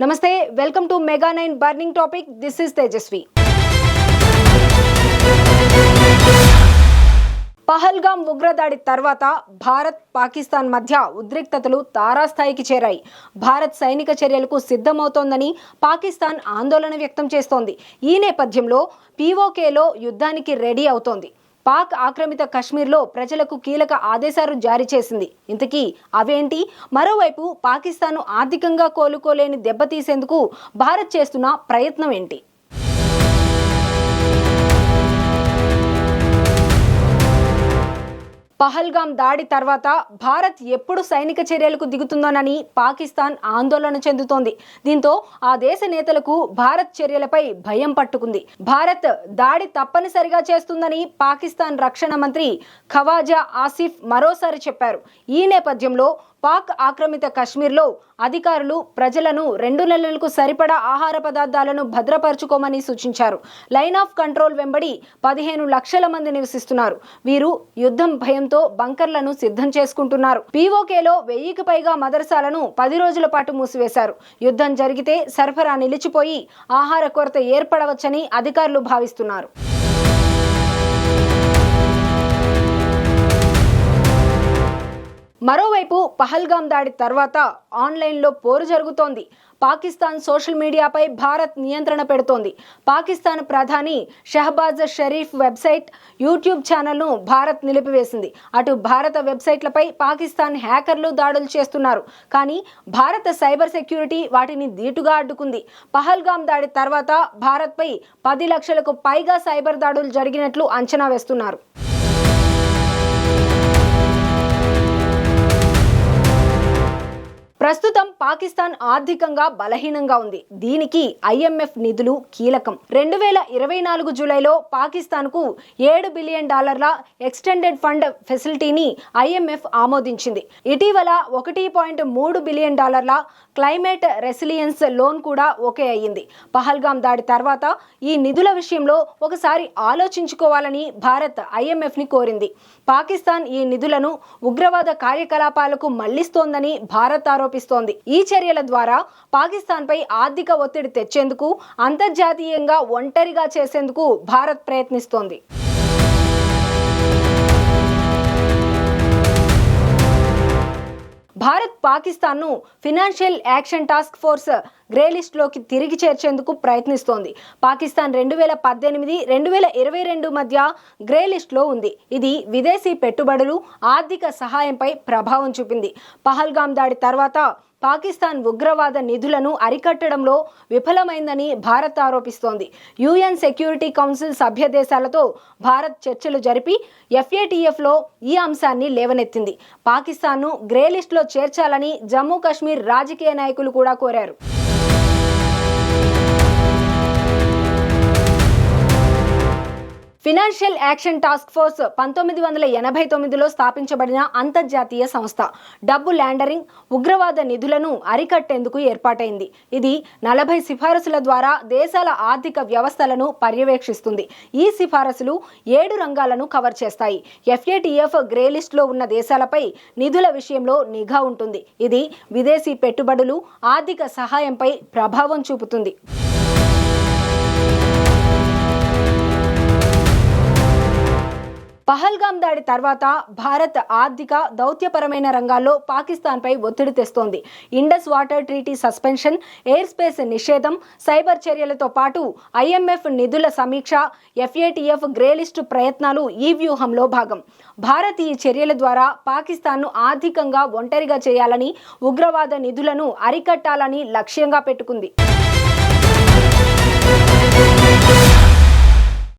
నమస్తే, welcome to mega 9 burning topic. This is Tejaswi. Pahalgam ఉగ్రదాడి తర్వాత భారత్ పాకిస్తాన్ మధ్య ఉద్రిక్తతలు తారాస్థాయికి చేరాయి. భారత్ సైనిక చర్యలకు సిద్ధమవుతోందని పాకిస్తాన్ ఆందోళన వ్యక్తం చేస్తోంది. ఈ నేపథ్యంలో పీఓకేలో యుద్ధానికి రెడీ అవుతోంది. పాక్ ఆక్రమిత కశ్మీర్లో ప్రజలకు కీలక ఆదేశాలు జారీ చేసింది. ఇంతకీ అవేంటి? మరోవైపు పాకిస్తాన్ను ఆర్థికంగా కోలుకోలేని దెబ్బతీసేందుకు భారత్ చేస్తున్న ప్రయత్నం ఏంటి? పహల్గామ్ దాడి తర్వాత భారత్ ఎప్పుడు సైనిక చర్యలకు దిగుతుందోనని పాకిస్తాన్ ఆందోళన చెందుతోంది. దీంతో ఆ దేశ నేతలకు భారత్ చర్యలపై భయం పట్టుకుంది. భారత్ దాడి తప్పనిసరిగా చేస్తుందని పాకిస్తాన్ రక్షణ మంత్రి ఖవాజా ఆసిఫ్ మరోసారి చెప్పారు. ఈ నేపథ్యంలో పాక్ ఆక్రమిత కశ్మీర్లో అధికారులు ప్రజలను 2 నెలలకు సరిపడా ఆహార పదార్థాలను భద్రపరచుకోమని సూచించారు. లైన్ ఆఫ్ కంట్రోల్ వెంబడి 15 లక్షల మంది నివసిస్తున్నారు. వీరు యుద్ధం భయంతో బంకర్లను సిద్ధం చేసుకుంటున్నారు. పీఓకేలో 1000కి పైగా మదర్సాలను 10 రోజుల పాటు మూసివేశారు. యుద్ధం జరిగితే సరఫరా నిలిచిపోయి ఆహార కొరత ఏర్పడవచ్చని అధికారులు భావిస్తున్నారు. మరోవైపు పహల్గామ్ దాడి తర్వాత ఆన్లైన్లో పోరు జరుగుతోంది. పాకిస్తాన్ సోషల్ మీడియాపై భారత్ నియంత్రణ పెడుతోంది. పాకిస్తాన్ ప్రధాని షహబాజ్ షరీఫ్ వెబ్సైట్, యూట్యూబ్ ఛానల్ను భారత్ నిలిపివేసింది. అటు భారత వెబ్సైట్లపై పాకిస్తాన్ హ్యాకర్లు దాడులు చేస్తున్నారు. కానీ భారత సైబర్ సెక్యూరిటీ వాటిని ధీటుగా అడ్డుకుంది. పహల్గామ్ దాడి తర్వాత భారత్పై 10 లక్షలకు పైగా సైబర్ దాడులు జరిగినట్లు అంచనా వేస్తున్నారు. ప్రస్తుతం పాకిస్తాన్ ఆర్థికంగా బలహీనంగా ఉంది. దీనికి IMF నిధులు కీలకం. 2024 జూలైలో పాకిస్తాన్కు $7 బిలియన్ ఎక్స్టెండెడ్ ఫండ్ ఫెసిలిటీని IMF ఆమోదించింది. ఇటీవల $1.3 బిలియన్ క్లైమేట్ రెసిలియన్స్ లోన్ కూడా ఓకే అయ్యింది. పహల్గామ్ దాడి తర్వాత ఈ నిధుల విషయంలో ఒకసారి ఆలోచించుకోవాలని భారత్ IMFని కోరింది. పాకిస్తాన్ ఈ నిధులను ఉగ్రవాద కార్యకలాపాలకు మళ్లిస్తోందని భారత్ ఆరోపిస్తోంది. ఈ చర్యల ద్వారా పాకిస్తాన్పై ఆర్థిక ఒత్తిడి తెచ్చేందుకు, అంతర్జాతీయంగా ఒంటరిగా చేసేందుకు భారత్ ప్రయత్నిస్తోంది. భారత్ పాకిస్తాన్ను financial action task force grey లిస్టులోకి తిరిగి చేర్చేందుకు ప్రయత్నిస్తోంది. పాకిస్తాన్ 2018, 2022 మధ్య గ్రే లిస్టులో ఉంది. ఇది విదేశీ పెట్టుబడులు, ఆర్థిక సహాయంపై ప్రభావం చూపింది. పహల్గామ్ దాడి తర్వాత పాకిస్తాన్ ఉగ్రవాద నిధులను అరికట్టడంలో విఫలమైందని భారత్ ఆరోపిస్తోంది. UN సెక్యూరిటీ కౌన్సిల్ సభ్య దేశాలతో భారత్ చర్చలు జరిపి FATFలో ఈ అంశాన్ని లేవనెత్తింది. పాకిస్తాన్ను గ్రే లిస్టులో చేర్చాలని జమ్మూ కాశ్మీర్ రాజకీయ నాయకులు కూడా కోరారు. ఫినాన్షియల్ యాక్షన్ టాస్క్ ఫోర్స్ 1989లో స్థాపించబడిన అంతర్జాతీయ సంస్థ. డబ్బు ల్యాండరింగ్, ఉగ్రవాద నిధులను అరికట్టేందుకు ఏర్పాటైంది. ఇది 40 సిఫారసుల ద్వారా దేశాల ఆర్థిక వ్యవస్థలను పర్యవేక్షిస్తుంది. ఈ సిఫారసులు 7 రంగాలను కవర్ చేస్తాయి. FATF గ్రే లిస్టులో ఉన్న దేశాలపై నిధుల విషయంలో నిఘా ఉంటుంది. ఇది విదేశీ పెట్టుబడులు, ఆర్థిక సహాయంపై ప్రభావం చూపుతుంది. పహల్గామ్ దాడి తర్వాత భారత్ ఆర్థిక, దౌత్యపరమైన రంగాల్లో పాకిస్తాన్పై ఒత్తిడి తెస్తోంది. Indus water treaty suspension, air space నిషేధం, సైబర్ చర్యలతో పాటు IMF నిధుల సమీక్ష, FATF గ్రే లిస్టు ప్రయత్నాలు ఈ వ్యూహంలో భాగం. భారత్ ఈ చర్యల ద్వారా పాకిస్తాన్ను ఆర్థికంగా ఒంటరిగా చేయాలని, ఉగ్రవాద నిధులను అరికట్టాలని లక్ష్యంగా పెట్టుకుంది.